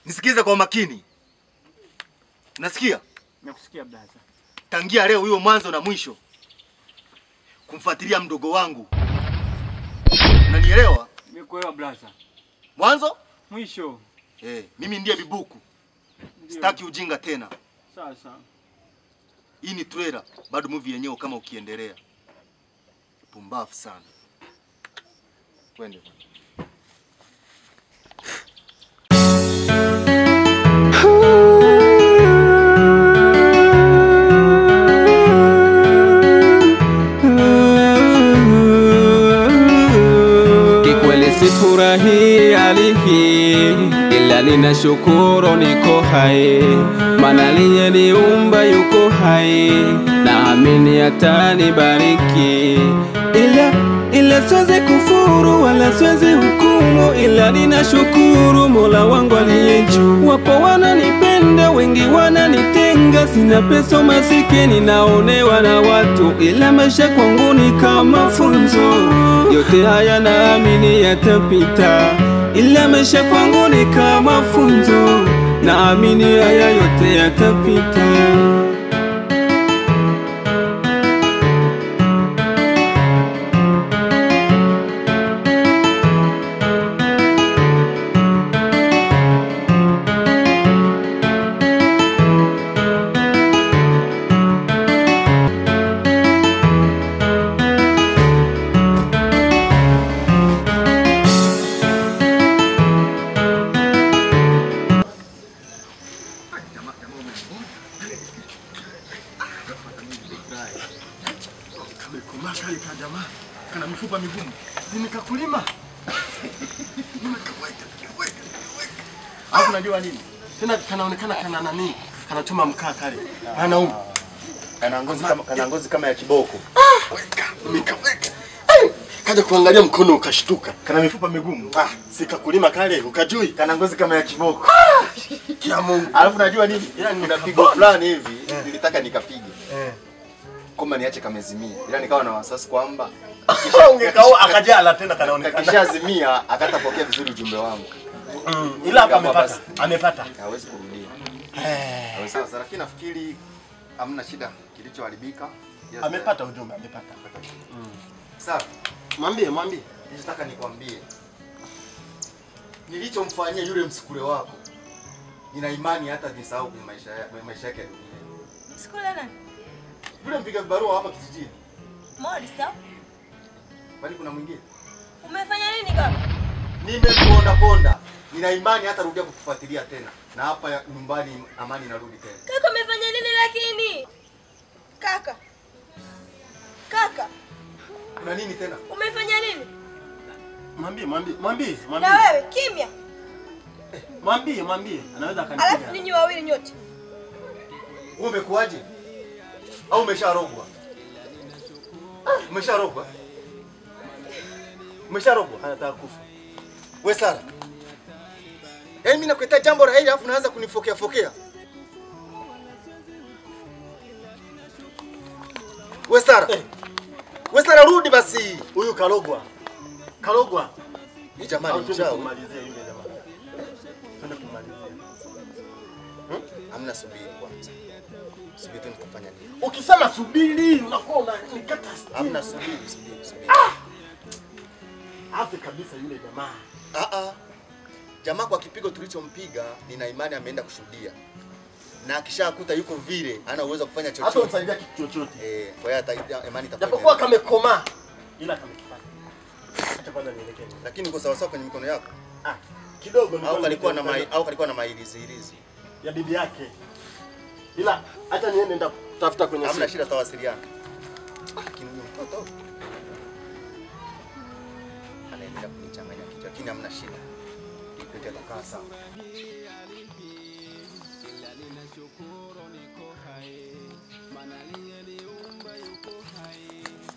Nisikize kwa makini. Nasikia? Nakusikia brother. Tangia leo hiyo mwanzo na mwisho kumfuatilia mdogo wangu. Unanielewa? Nimekuelewa brother. Mwanzo? Mwisho. Mimi ndiye Bibuku. Sitaki ujinga tena. Sawa sawa. Hii ni trailer, bado movie yenyewe kama ukiendelea. Pumbafu sana. Twende. Kikweli sifurahi alihi, ila ninashukuru niko hai, maana aliyeniumba yuko hai, naamini atanibariki. Ila siwezi kufuru wala siwezi hukumu, ila ninashukuru Mola wangu aliye juu. Wapo wananipenda, wengi wananitenga, sina pesa masikini, naonewa na watu, ila maisha kwangu ni kama funzo. Yote haya naamini yatapita, ila maisha kwangu ni kama funzo, naamini haya yote yatapita. Kana mifupa migumu. Nimekakulima. Hapo unajua nini? Tena kanaonekana kana nani? Kanachoma mkaa kale. Ana kana ngozi kama ya kiboko. Nimekaweka. Kaja kuangalia mkono ukashtuka. Kana mifupa migumu. Sikakulima kale ukajui. Kana ngozi kama ya kiboko. Kia Mungu. Alafu unajua nini? Kuna pigo fulani hivi nilitaka nikapige. Kama niache kamezimia. Ila nikawa na wasiwasi kwamba ungekao akajala tena kanaonekana. Kishazimia akatapokea vizuri ujumbe wangu. Ila hapa amepata. Hawezi kurudia. Sasa lakini nafikiri hamna shida kilichoharibika. Amepata ujumbe, amepata. Sawa. Mwambie. Nataka nikwambie. Nilichomfanyia yule msukule wako. Nina imani hata nisahau kwenye maisha yake ya dunia. Msukule nani? Yule mpiga barua hapa kijijini. Morisa? Bali kuna mwingine? Umefanya nini kaka? Nimeponda. Nina imani hata rudia kukufuatilia tena. Na hapa nyumbani amani inarudi tena. Kaka umefanya nini lakini? Kaka. Kuna nini tena? Umefanya nini? Mwambie. Na wewe kimya. Mwambie. Anaweza akanipiga. Alafu ninyi wawili nyote. Wewe umekuaje? Au umesharogwa? Umesharogwa? Anataka kufa. Wewe Sara. Mimi nakuita jambo la hili alafu unaanza kunifokea. Wewe Sara rudi basi. Huyu kalogwa. Ni jamani mchao. Kumalizia yule jamaa. Twende kumalizia. Hamna subiri kwanza. Subiri tu nitafanya nini? Ukisema subiri unakuwa unanikata. Hamna subiri. Afi kabisa yule jamaa. Jamaa kwa kipigo tulichompiga nina imani ameenda kushuhudia. Na akishakuta yuko vile hana uwezo kufanya chochote. Hata umsaidia kitu chochote. Kwa hiyo hata imani itakuwa. Japokuwa kamekoma ila kamekifanya. Acha kwanza nielekee. Lakini uko sawa kwenye mikono yako? Kidogo au kalikuwa na mailizi ya bibi yake. Ila acha niende nitafuta kwenye simu. Hamna shida, tawasiliana. Lakini mtoto anaendelea kunichanganya kichwa, lakini hamna shida. Yote yatakaa sawa.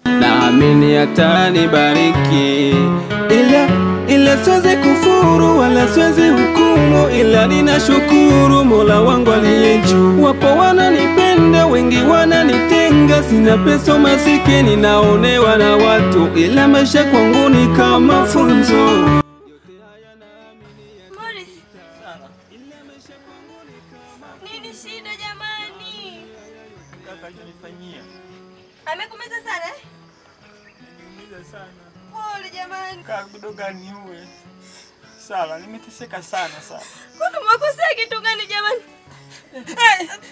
Naamini atanibariki, ila siwezi kufuru wala siwezi hukumu, ila ninashukuru Mola wangu aliye juu. Wapo wananipenda, wengi wananitenga, sina pesa masikini, naonewa na watu, ila maisha kwangu ni kama funzo. Nini shida jamani? Kaka alinifanyia. Amekumiza sana eh? Niumiza sana. Pole jamani. Kaka kudoga niue. Sawa, nimeteseka sana. Kuna makosea kitu gani jamani?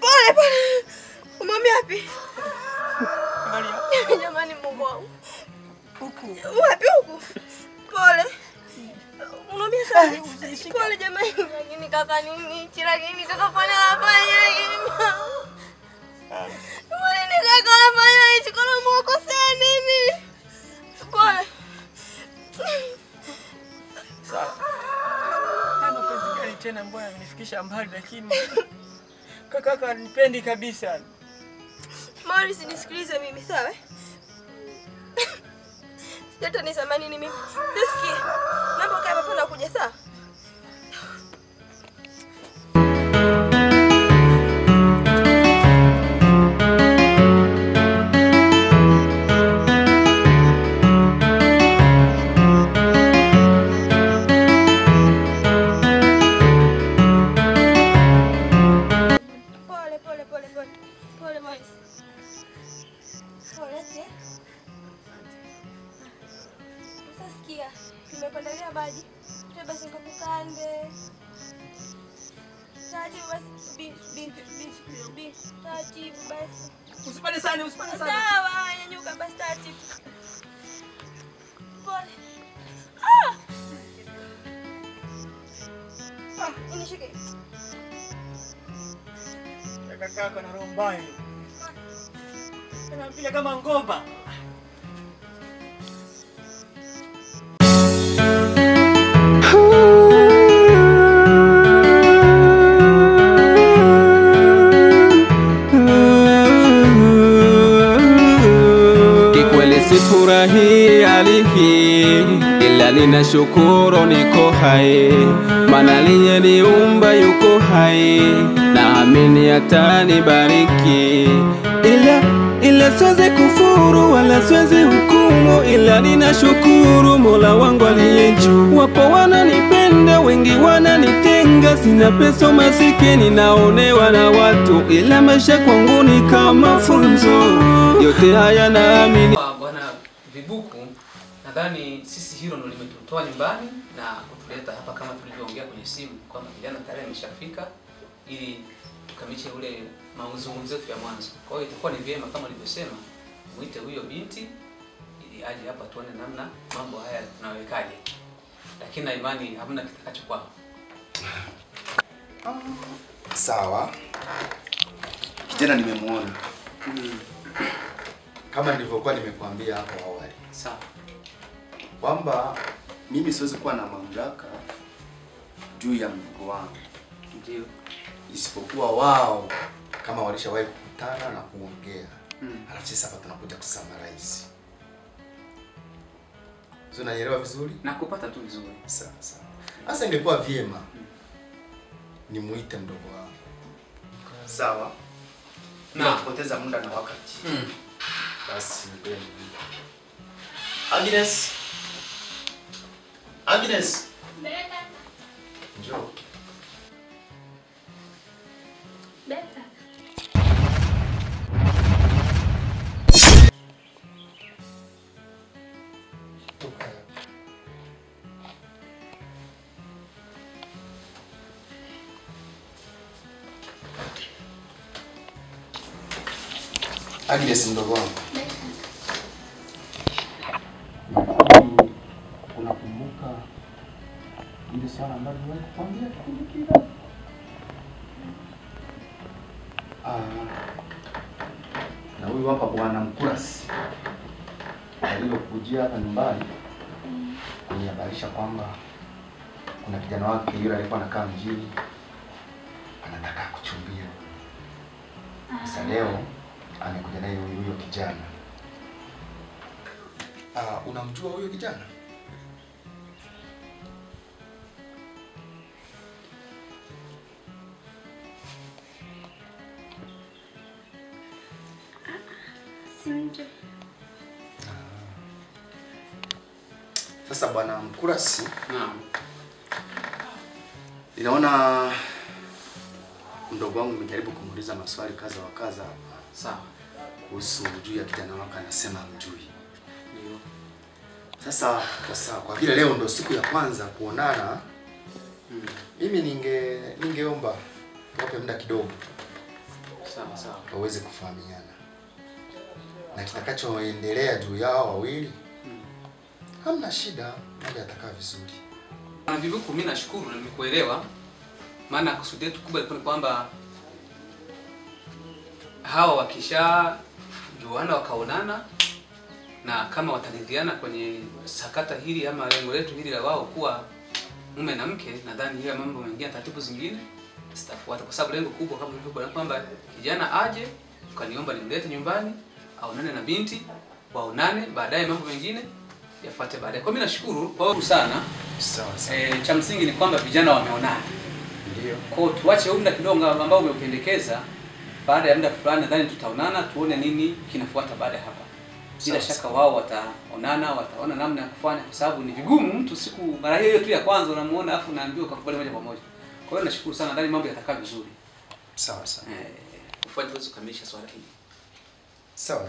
Pole. Umwambia wapi? Angalia. Jamani Mungu wangu. Huku. Wapi huku? Pole. Unaumia sana. Pole jamani. Lakini kaka nini? Lakini kaka pole afanya hivi. Pole ni kaka afanya hivi. Kuna makosea nini? Pole. Sawa. Kama penzi gani tena mbona amenifikisha mbali lakini kaka anipendi kabisa. Morris nisikilize mimi sawa? Sijata nisamani ni mimi. Sikia. Naomba ukae hapa na kuja sawa? Pole Morris. Pole tia. Sikia, nimekuandalia maji. Tuwe basi nikakukande. Taratibu basi, taratibu basi. Usipande sana. Sawa, nyanyuka basi taratibu. Pole. Nishike. Kaka na roho mbaya. Anapiga kama ngomba. Kikweli sifurahi hali hii, ila ninashukuru niko hai, maana aliyeniumba yuko hai, naamini atanibariki. Ila siwezi kufuru wala siwezi hukumu, ila ninashukuru Mola wangu aliye juu. Wapo wananipenda, wengi wananitenga, sina pesa masikini, naonewa na watu, ila maisha kwangu ni kama funzo. Yote haya naamini. Bwana Vibuku, nadhani sisi hilo ndio limetutoa nyumbani na kutuleta hapa kama tulivyoongea kwenye simu kwamba kijana tarehe imeshafika ili tukamilishe ule mazungumzo yetu ya mwanzo. Kwa hiyo itakuwa ni vyema kama nilivyosema muite huyo binti ili aje hapa tuone namna mambo haya tunawekaje. Lakini na imani hamna kitakachokwama. Sawa. Kijana nimemuona. Kama nilivyokuwa nimekuambia hapo awali. Sawa. Kwamba mimi siwezi kuwa na mamlaka juu ya mdogo wangu. Ndio. Isipokuwa wao kama walishawahi kukutana na kuongea. Alafu sisi hapa tunakuja kusummarize. Sio, unanielewa vizuri? Nakupata tu vizuri. Sawa. Sasa ingekuwa vyema nimuite mdogo wangu. Sawa. Na kupoteza muda na wakati. Basi mbele. Agnes. Beta. Njoo. Beta. Agnes mdogo wangu. Unakumbuka ile swala ambalo wewe kukwambia kipindi kile? Na huyu hapa bwana Mkurasi aliyokujia hapa nyumbani kunihabarisha kwamba kuna kijana wake yule alikuwa anakaa mjini anataka kuchumbia. Sasa leo amekuja naye huyo kijana. Unamjua huyo kijana? Simjui. Sasa bwana Mkurasi, Naam. inaona mdogo wangu nimejaribu kumuuliza maswali kadha wa kadha Sawa. kuhusu juu ya kijana wako, anasema mjui. Ndio. Sasa kwa vile leo ndo siku ya kwanza kuonana, mimi ningeomba wape muda kidogo. Sawa. Waweze kufahamiana. Na kitakachoendelea juu yao wawili, hamna shida, mambo yatakaa vizuri. Na Vibuku, mimi nashukuru na nimekuelewa. Maana kusudi letu kubwa ilikuwa ni kwamba hawa wakisha juana wakaonana, na kama wataridhiana kwenye sakata hili ama lengo letu hili la wao kuwa mume na mke, nadhani ile mambo mengine, taratibu zingine zitafuata, kwa sababu lengo kubwa kama ilivyokuwa kwamba kijana aje, ukaniomba nimlete nyumbani, aonane na binti, waonane, baadaye mambo mengine yafuate baadaye. Kwa mimi nashukuru kwa sana. Sawa. Cha msingi ni kwamba vijana wameonana. Ndio. Kwa tuache muda kidogo ambao umependekeza, baada ya muda fulani nadhani tutaonana, tuone nini kinafuata baada ya hapa. Bila shaka wao wataonana, wataona namna ya kufanya, kwa sababu ni vigumu mtu siku mara hiyo tu ya kwanza unamuona afu unaambiwa ukakubali moja kwa moja. Kwa hiyo nashukuru sana, nadhani mambo yatakaa vizuri. Sawa. Kufuata tuweze kukamilisha swala hili. Sawa.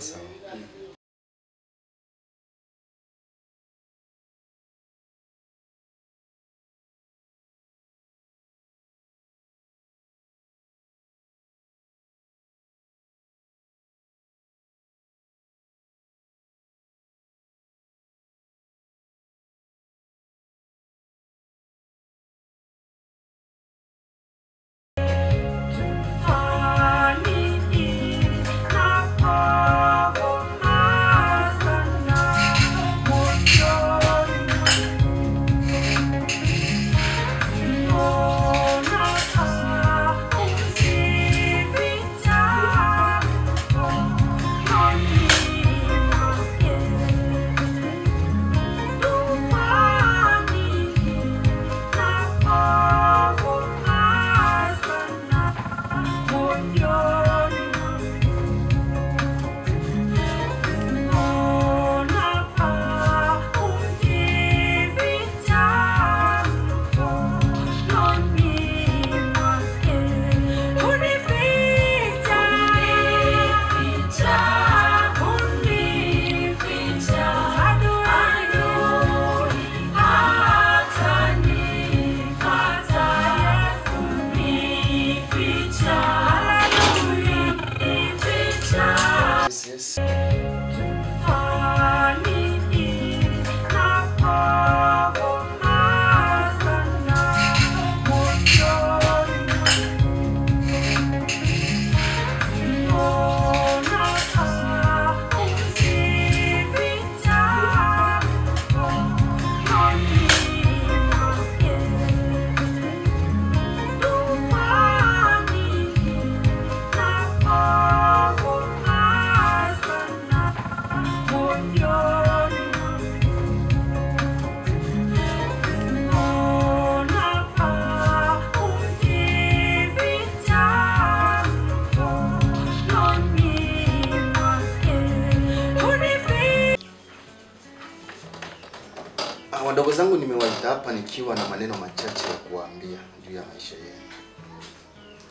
Wadogo zangu nimewaita hapa nikiwa na maneno machache ya kuwaambia juu ya maisha yenu.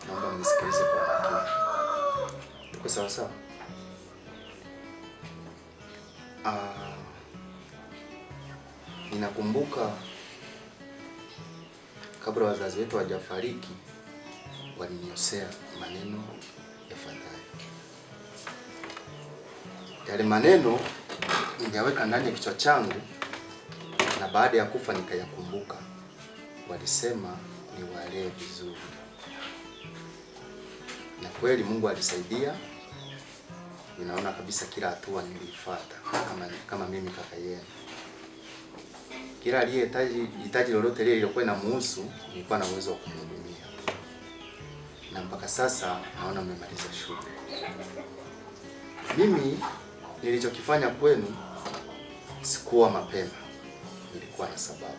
Naomba mnisikilize kwa makini. Tuko sawa sawa? Ninakumbuka kabla wazazi wetu hawajafariki waliniosea maneno yafuatayo. Yale maneno ningeweka ndani ya kichwa changu, na baada ya kufa nikayakumbuka. Walisema niwalee vizuri. Na kweli Mungu alisaidia. Ninaona kabisa kila hatua nilifuata kama mimi kaka yenu. Kila aliyehitaji lolote lile lilokuwa inamuhusu, nilikuwa na uwezo wa kumhudumia. Na mpaka sasa naona mmemaliza shule. Mimi nilichokifanya kwenu sikuwa mapema. Nilikuwa na sababu.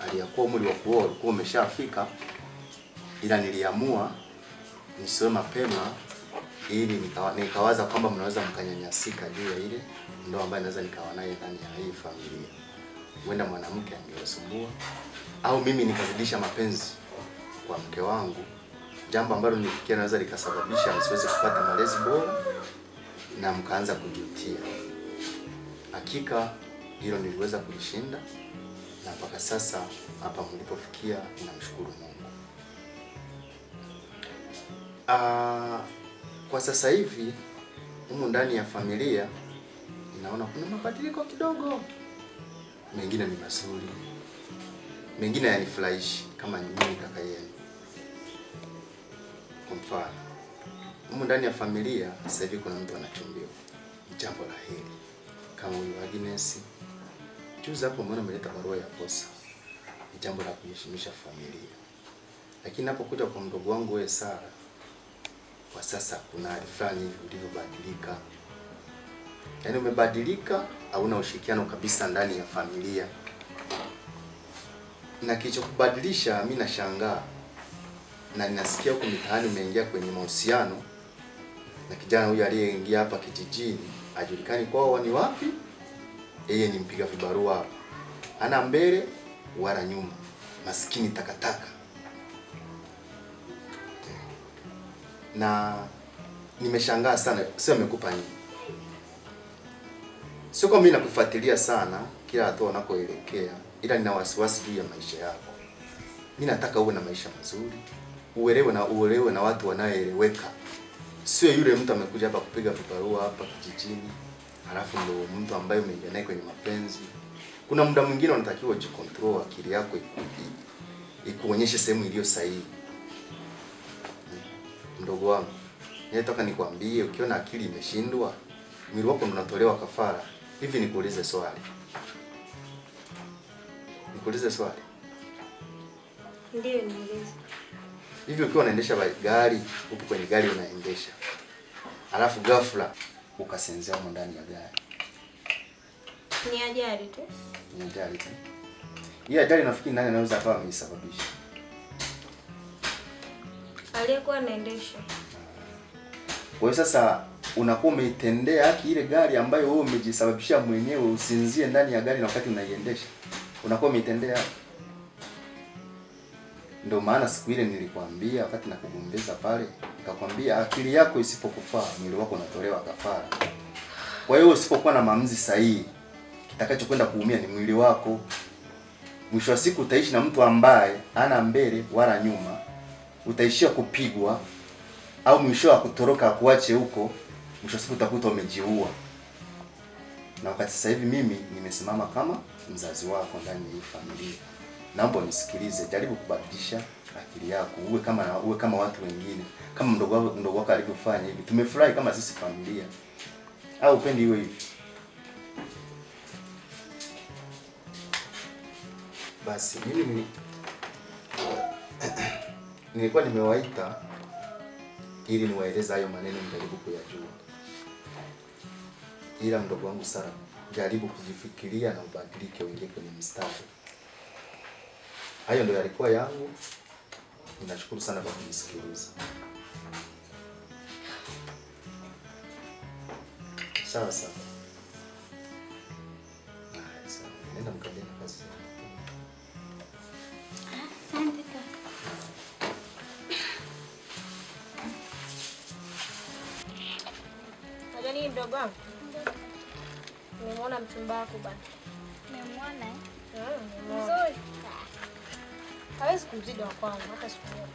Aliyakuwa umri wa kuoa ulikuwa umeshafika, ila niliamua nisiwe mapema ili nikawaza kwamba mnaweza mkanyanyasika juu ya ile ndoa ambayo naweza nikawa naye ndani ya hii familia. Huenda mwanamke angewasumbua au mimi nikazidisha mapenzi kwa mke wangu, jambo ambalo nilifikia naweza likasababisha msiweze kupata malezi bora na mkaanza kujutia. Hakika hilo niliweza kulishinda na mpaka sasa hapa mlipofikia ninamshukuru Mungu. Kwa sasa hivi humu ndani ya familia ninaona kuna mabadiliko kidogo. Mengine ni mazuri, mengine yanifurahishi kama mimi kaka yenu. Kwa mfano, humu ndani ya familia sasa hivi kuna mtu anachumbiwa. Jambo la heri. Kama huyu Agnes. Juzi hapo mbona ameleta barua ya posa. Ni jambo la kuheshimisha familia. Lakini napokuja kwa mdogo wangu wewe Sara, kwa sasa kuna hali fulani ulivyobadilika. Yaani umebadilika, hauna ushirikiano kabisa ndani ya familia. Na kilichokubadilisha mimi nashangaa. Na ninasikia huko mitaani umeingia kwenye mahusiano na kijana huyu aliyeingia hapa kijijini, hajulikani kwao ni wapi. Yeye ni mpiga vibarua. Ana mbele wala nyuma. Maskini takataka. Na nimeshangaa sana, sio amekupa nini? Sio kwa mimi nakufuatilia sana kila hatua unakoelekea, ila nina wasiwasi juu ya maisha yako. Mimi nataka uwe na maisha mazuri, uelewe na watu wanaoeleweka. Sio yule mtu amekuja hapa kupiga vibarua hapa kijijini, halafu ndio mtu ambaye umeingia naye kwenye mapenzi. Kuna muda mwingine unatakiwa ujicontrol, akili yako ikuonyeshe sehemu iliyo sahihi. Mdogo wangu, nataka nikwambie, ukiona akili imeshindwa, mwili wako unatolewa kafara. Hivi nikuulize swali. Nikuulize swali. Ndio niulize. Hivi ukiwa unaendesha gari, upo kwenye gari unaendesha, alafu ghafla ukasinzia huko ndani ya gari. Ni ajali tu. Ni ajali tu. Hii ajali nafikiri nani anaweza akawa ameisababisha? Aliyekuwa anaendesha. Kwa hiyo sasa unakuwa umeitendea haki ile gari ambayo wewe umejisababishia mwenyewe usinzie ndani ya gari na wakati unaiendesha. Unakuwa umeitendea. Ndio maana siku ile nilikwambia wakati nakugombeza pale, nikakwambia akili yako isipokufaa, mwili wako unatolewa kafara. Kwa hiyo usipokuwa na maamuzi sahihi, kitakachokwenda kuumia ni mwili wako. Mwisho wa siku utaishi na mtu ambaye hana mbele wala nyuma. Utaishia kupigwa au mwisho wa kutoroka kuache huko, mwisho wa siku utakuta umejiua. Na wakati sasa hivi mimi nimesimama kama mzazi wako ndani ya hii familia. Naomba unisikilize, jaribu kubadilisha akili yako, uwe kama watu wengine. Kama mdogo wako alivyofanya hivi. Tumefurahi kama sisi familia. Au upendi iwe hivi? Basi mimi nilikuwa nimewaita ili niwaeleze hayo maneno mjaribu kuyajua. Ila mdogo wangu Sara, jaribu kujifikiria na ubadilike, uingie kwenye mstari. Hayo ndio yalikuwa yangu. Ninashukuru sana kwa kunisikiliza. Sawa sawa. Sawa. Nenda mkaendelee na kazi. Asante kaka. Unajua nini mdogo wangu? Nimemwona mchumba wako bana. Nimemwona eh? Mzuri. Hawezi kumzidi wa kwangu hata siku moja.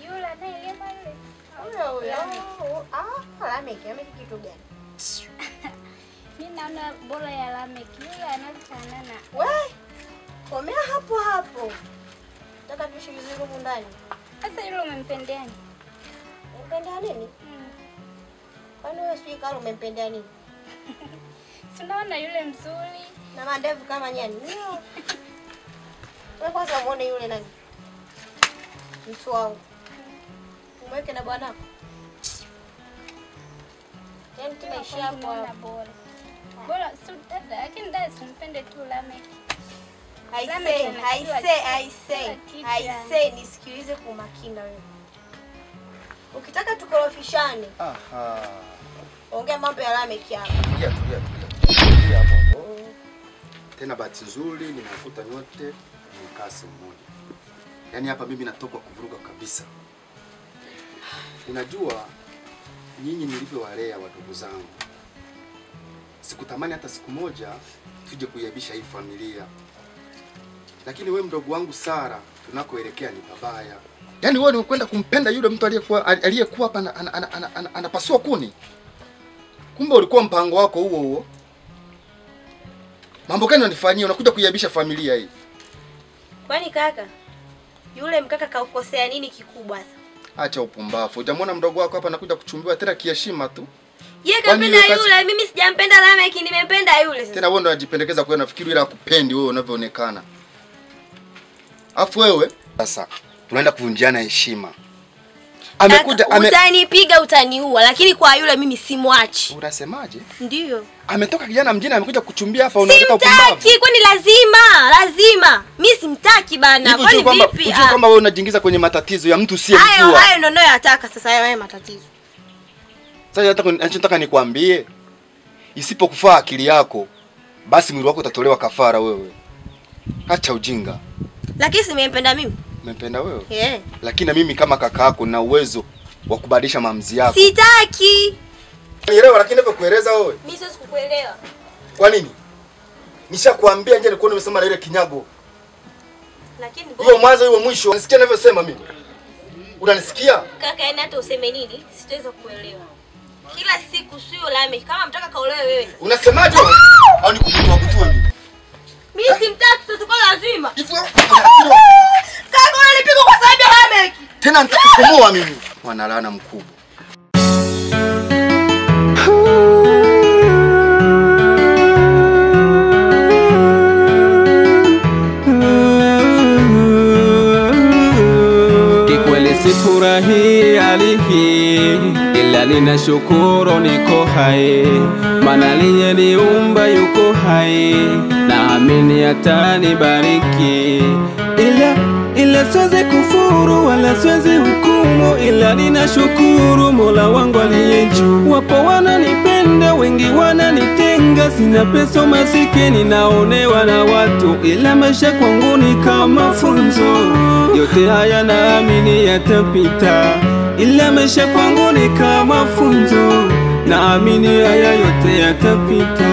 Yule anayelema yule. Huyo. Lameki kitu gani? Mimi naona bora ya Lameki. Yule anafanana na We! Komea hapo hapo. Nataka tuishi vizuri huko ndani. sasa yule umempendea nini? Umpendea nini? Kwani wewe sijui kama umempendea nini? Si unaona yule mzuri Na mandevu kama nyani. Ndio. Wewe kwanza muone yule nani? Mtu wangu. Umweke na bwanako. Yaani tunaishia hapo. bora. Bora si dada, lakini dada simpende tu Lameki. Haisei, nisikilize kwa makini wewe. Ukitaka tukorofishane. Aha. Ongea mambo ya Lameki hapa. Tulia hapo. Tena bahati nzuri nimekuta nyote mmekaa sehemu moja. Yaani hapa mimi natoka kuvuruga kabisa. Unajua nyinyi nilivyowalea wadogo zangu, sikutamani hata siku moja tuje kuiabisha hii familia. Lakini wewe mdogo wangu Sara, tunakoelekea ni babaya. Yaani wewe unakwenda kumpenda yule mtu aliyekuwa hapa anapasua kuni. Kumbe ulikuwa mpango wako huo. Mambo gani unanifanyia? Unakuja kuiabisha familia hii. Kwani kaka, yule mkaka kaukosea nini kikubwa sasa? Acha upumbavu. Hujamwona mdogo wako hapa anakuja kuchumbiwa tena kiheshima tu. Yeye kampenda yule, mimi sijampenda Lameck, nimempenda yule sasa. Tena wewe ndo unajipendekeza kwa nafikiri yule akupendi wewe unavyoonekana. Afu wewe sasa tunaenda kuvunjiana heshima. Amekuja utanipiga utaniua, lakini kwa yule mimi simwachi. Unasemaje? Ndio. Ametoka kijana mjini amekuja kuchumbia hapa unaleta upumbavu. Simtaki, kwani lazima. Mimi simtaki bana. Kwani vipi? Unajua kwamba wewe unajiingiza kwenye matatizo ya mtu usiyemjua. Hayo ndio nayotaka sasa hayo matatizo. Sasa nataka nikwambie, isipokufaa akili yako, basi mwili wako utatolewa kafara wewe. Acha ujinga. Lakini simempenda mimi. Umempenda wewe? Yeah. Lakini na mimi kama kaka yako na uwezo wa kubadilisha maamuzi yako. Sitaki. Nielewa lakini ndio kueleza wewe. Mimi siwezi kukuelewa. Kwa nini? Nishakwambia nje nikuone umesema na ile kinyago. Lakini hiyo mwanzo hiyo mwisho unasikia ninavyosema mimi? Unanisikia? Kaka, yani hata useme nini, sitaweza kuelewa. Kila siku sio Lameck, kama mtaka kaolewe wewe sasa. Unasemaje wewe? Au nikubutua butua mimi? Mimi simtaki, tutakuwa lazima. Kaka, unanipiga kwa sababu ya Lameck. Tena nitakukomoa mimi. Wanalana mkubwa. Kikweli sifurahi hali hii, ila ninashukuru niko hai, maana aliyeniumba yuko hai, naamini atanibariki. Ila siwezi kufuru wala siwezi hukumu, ila ninashukuru Mola wangu aliye juu. Wapo wananipenda, wengi wananitenga, sina pesa masikini, naonewa na watu, ila maisha kwangu ni kama funzo. Yote haya naamini yatapita, ila maisha kwangu ni kama funzo, naamini haya yote yatapita.